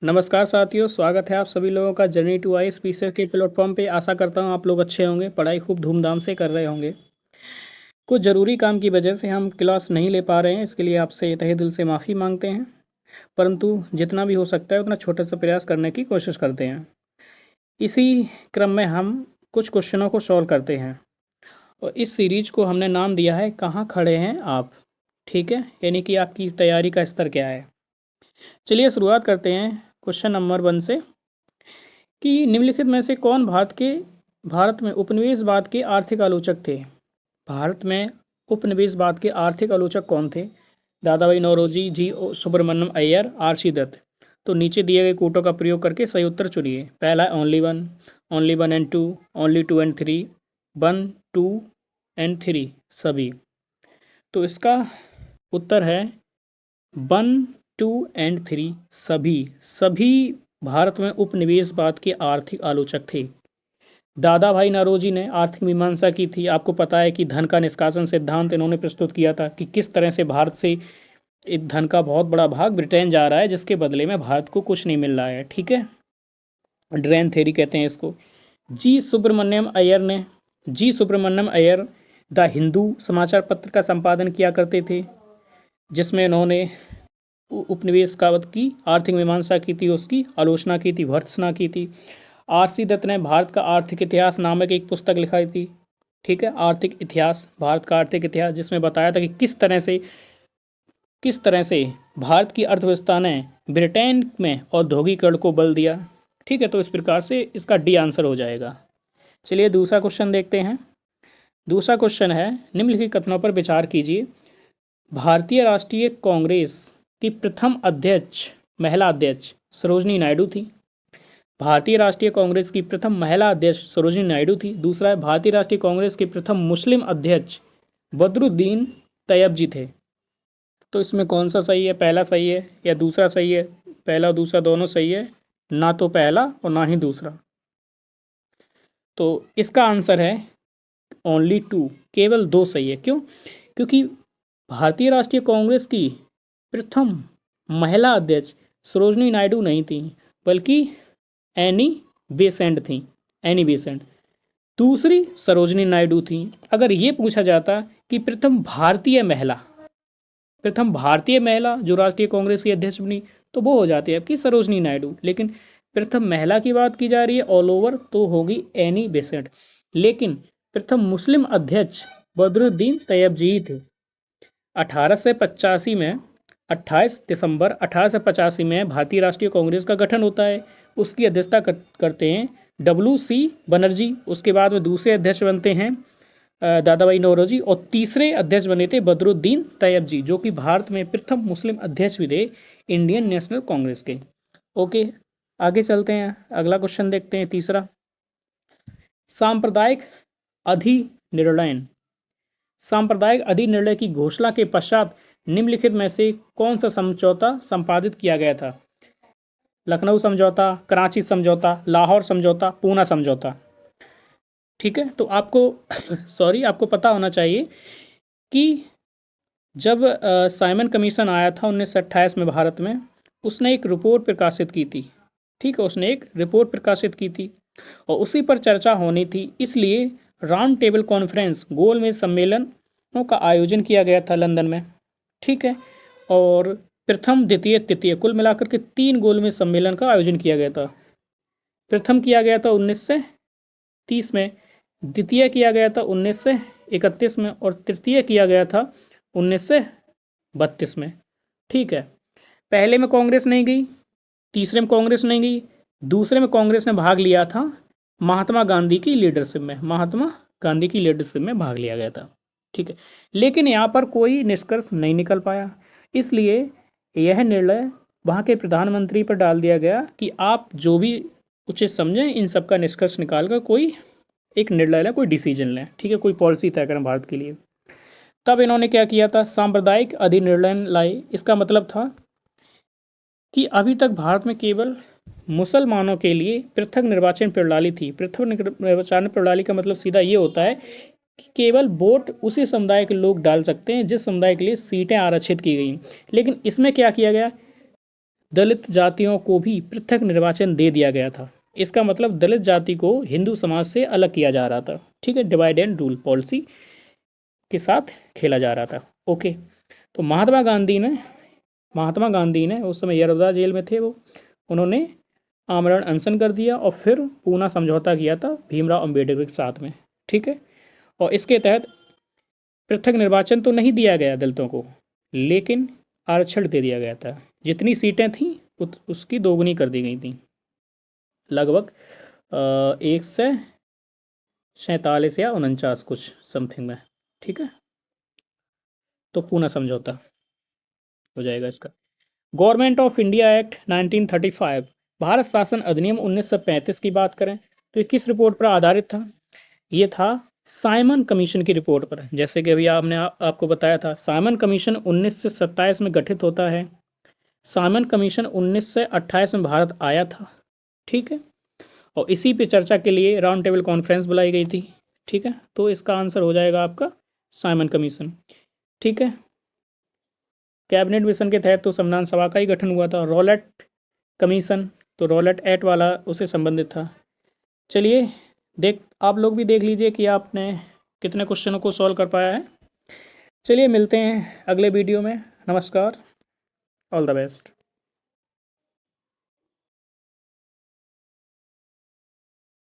नमस्कार साथियों, स्वागत है आप सभी लोगों का जर्नी टू आई स्पीकर के प्लेटफॉर्म पे। आशा करता हूँ आप लोग अच्छे होंगे, पढ़ाई खूब धूमधाम से कर रहे होंगे। कुछ ज़रूरी काम की वजह से हम क्लास नहीं ले पा रहे हैं, इसके लिए आपसे तहे दिल से माफ़ी मांगते हैं। परंतु जितना भी हो सकता है उतना छोटा सा प्रयास करने की कोशिश करते हैं। इसी क्रम में हम कुछ क्वेश्चनों को सॉल्व करते हैं और इस सीरीज को हमने नाम दिया है कहाँ खड़े हैं आप। ठीक है, यानी कि आपकी तैयारी का स्तर क्या है। चलिए शुरुआत करते हैं क्वेश्चन नंबर 1 से कि निम्नलिखित में से कौन भारत में उपनिवेशवाद के आर्थिक आलोचक थे। भारत में उपनिवेशवाद के आर्थिक आलोचक कौन थे? दादाभाई नौरोजी, सुब्रमण्यम अय्यर, आर.सी. दत्त। तो नीचे दिए गए कोटों का प्रयोग करके सही उत्तर चुनिए। पहला only one and two, only two and three, one two and three, सभी। तो इसका उत्तर है वन टू एंड थ्री, सभी। सभी भारत में उपनिवेशवाद के आर्थिक आलोचक थे। दादा भाई नौरोजी ने आर्थिक मीमांसा की थी। आपको पता है कि धन का निष्कासन सिद्धांत इन्होंने प्रस्तुत किया था कि किस तरह से भारत से एक धन का बहुत बड़ा भाग ब्रिटेन जा रहा है, जिसके बदले में भारत को कुछ नहीं मिल रहा है। ठीक है, ड्रेन थ्योरी कहते हैं इसको। जी सुब्रमण्यम अय्यर द हिंदू समाचार पत्र का संपादन किया करते थे, जिसमें इन्होंने उपनिवेशवाद की आर्थिक मीमांसा की थी, उसकी आलोचना की थी, भर्त्सना की थी। आर.सी. दत्त ने भारत का आर्थिक इतिहास नामक एक पुस्तक लिखाई थी। ठीक है, आर्थिक इतिहास, भारत का आर्थिक इतिहास, जिसमें बताया था कि किस तरह से भारत की अर्थव्यवस्था ने ब्रिटेन में औद्योगिकरण को बल दिया। ठीक है, तो इस प्रकार से इसका डी आंसर हो जाएगा। चलिए दूसरा क्वेश्चन देखते हैं। दूसरा क्वेश्चन है, निम्नलिखित कथनों पर विचार कीजिए। भारतीय राष्ट्रीय कांग्रेस की प्रथम महिला अध्यक्ष सरोजिनी नायडू थी। भारतीय राष्ट्रीय कांग्रेस की प्रथम महिला अध्यक्ष सरोजिनी नायडू थी। दूसरा है, भारतीय राष्ट्रीय कांग्रेस के प्रथम मुस्लिम अध्यक्ष बदरुद्दीन तैयबजी थे। तो इसमें कौन सा सही है? पहला सही है या दूसरा सही है? पहला और दूसरा दोनों सही है, ना तो पहला और ना ही दूसरा। तो इसका आंसर है ओनली टू, केवल दो सही है। क्यों? क्योंकि भारतीय राष्ट्रीय कांग्रेस की प्रथम महिला अध्यक्ष सरोजिनी नायडू नहीं थी, बल्कि एनी बेसेंट थी। एनी बेसेंट दूसरी सरोजिनी नायडू थी। अगर ये पूछा जाता कि प्रथम भारतीय महिला जो राष्ट्रीय कांग्रेस की अध्यक्ष बनी, तो वो हो जाती है आपकी सरोजिनी नायडू। लेकिन प्रथम महिला की बात की जा रही है ऑल ओवर, तो होगी एनी बेसेंट। लेकिन प्रथम मुस्लिम अध्यक्ष बदरुद्दीन तैयबजी ही थे। 1885 में 28 दिसंबर 1885 में भारतीय राष्ट्रीय कांग्रेस का गठन होता है। उसकी अध्यक्षता करते हैं WC बनर्जी। उसके बाद में दूसरे अध्यक्ष बनते हैं दादा भाई नौरोजी, और तीसरे अध्यक्ष बने थे बदरुद्दीन तैयबजी, जो कि भारत में प्रथम मुस्लिम अध्यक्ष भी थे इंडियन नेशनल कांग्रेस के। ओके, आगे चलते हैं, अगला क्वेश्चन देखते हैं, तीसरा। सांप्रदायिक अधिनिर्णय की घोषणा के पश्चात निम्नलिखित में से कौन सा समझौता संपादित किया गया था? लखनऊ समझौता, कराची समझौता, लाहौर समझौता, पूना समझौता। ठीक है, तो आपको आपको पता होना चाहिए कि जब साइमन कमीशन आया था 1928 में भारत में, उसने एक रिपोर्ट प्रकाशित की थी। ठीक है, उसने एक रिपोर्ट प्रकाशित की थी और उसी पर चर्चा होनी थी, इसलिए राउंड टेबल कॉन्फ्रेंस, गोलमेज सम्मेलनों का आयोजन किया गया था लंदन में। ठीक है, और प्रथम, द्वितीय, तृतीय, कुल मिलाकर के 3 गोलमेज सम्मेलन का आयोजन किया गया था। प्रथम किया गया था 1930 में, द्वितीय किया गया था 1931 में, और तृतीय किया गया था 1932 में। ठीक है, पहले में कांग्रेस नहीं गई, तीसरे में कांग्रेस नहीं गई, दूसरे में कांग्रेस ने भाग लिया था महात्मा गांधी की लीडरशिप में भाग लिया गया था। ठीक है, लेकिन यहाँ पर कोई निष्कर्ष नहीं निकल पाया, इसलिए यह निर्णय वहाँ के प्रधानमंत्री पर डाल दिया गया कि आप जो भी उचित समझें, इन सब का निष्कर्ष निकालकर कोई एक निर्णय लें, कोई डिसीजन लें। ठीक है, कोई पॉलिसी तय करें भारत के लिए। तब इन्होंने क्या किया था? सांप्रदायिक अधिनिर्णय लाए। इसका मतलब था कि अभी तक भारत में केवल मुसलमानों के लिए पृथक निर्वाचन प्रणाली थी। पृथक निर्वाचन प्रणाली का मतलब सीधा ये होता है कि केवल वोट उसी समुदाय के लोग डाल सकते हैं जिस समुदाय के लिए सीटें आरक्षित की गई। लेकिन इसमें क्या किया गया? दलित जातियों को भी पृथक निर्वाचन दे दिया गया था। इसका मतलब दलित जाति को हिंदू समाज से अलग किया जा रहा था। ठीक है, डिवाइड एंड रूल पॉलिसी के साथ खेला जा रहा था। ओके, तो महात्मा गांधी ने उस समय यरवदा जेल में थे वो, उन्होंने आमरण अनशन कर दिया और फिर पूना समझौता किया था भीमराव अंबेडकर के साथ में। ठीक है, और इसके तहत पृथक निर्वाचन तो नहीं दिया गया दलितों को, लेकिन आरक्षण दे दिया गया था। जितनी सीटें थीं उसकी दोगुनी कर दी गई थी, लगभग 147 या 49 कुछ समथिंग में। ठीक है, तो पूना समझौता हो जाएगा इसका। Government of India act 1935, Bharat शासन अधिनियम 1935 की बात करें तो ये किस रिपोर्ट पर आधारित था? ये था साइमन कमीशन की रिपोर्ट पर। जैसे कि अभी आपको बताया था, साइमन कमीशन 1927 में गठित होता है। साइमन कमीशन 1928 में भारत आया था। ठीक है, और इसी पे चर्चा के लिए राउंड टेबल कॉन्फ्रेंस बुलाई गई थी। ठीक है, तो इसका आंसर हो जाएगा आपका साइमन कमीशन। ठीक है, कैबिनेट मिशन के तहत तो संविधान सभा का ही गठन हुआ था। रॉलेट कमीशन, तो रॉलेट एक्ट वाला उससे संबंधित था। चलिए आप लोग भी देख लीजिए कि आपने कितने क्वेश्चनों को सॉल्व कर पाया है। चलिए मिलते हैं अगले वीडियो में। नमस्कार, ऑल द बेस्ट।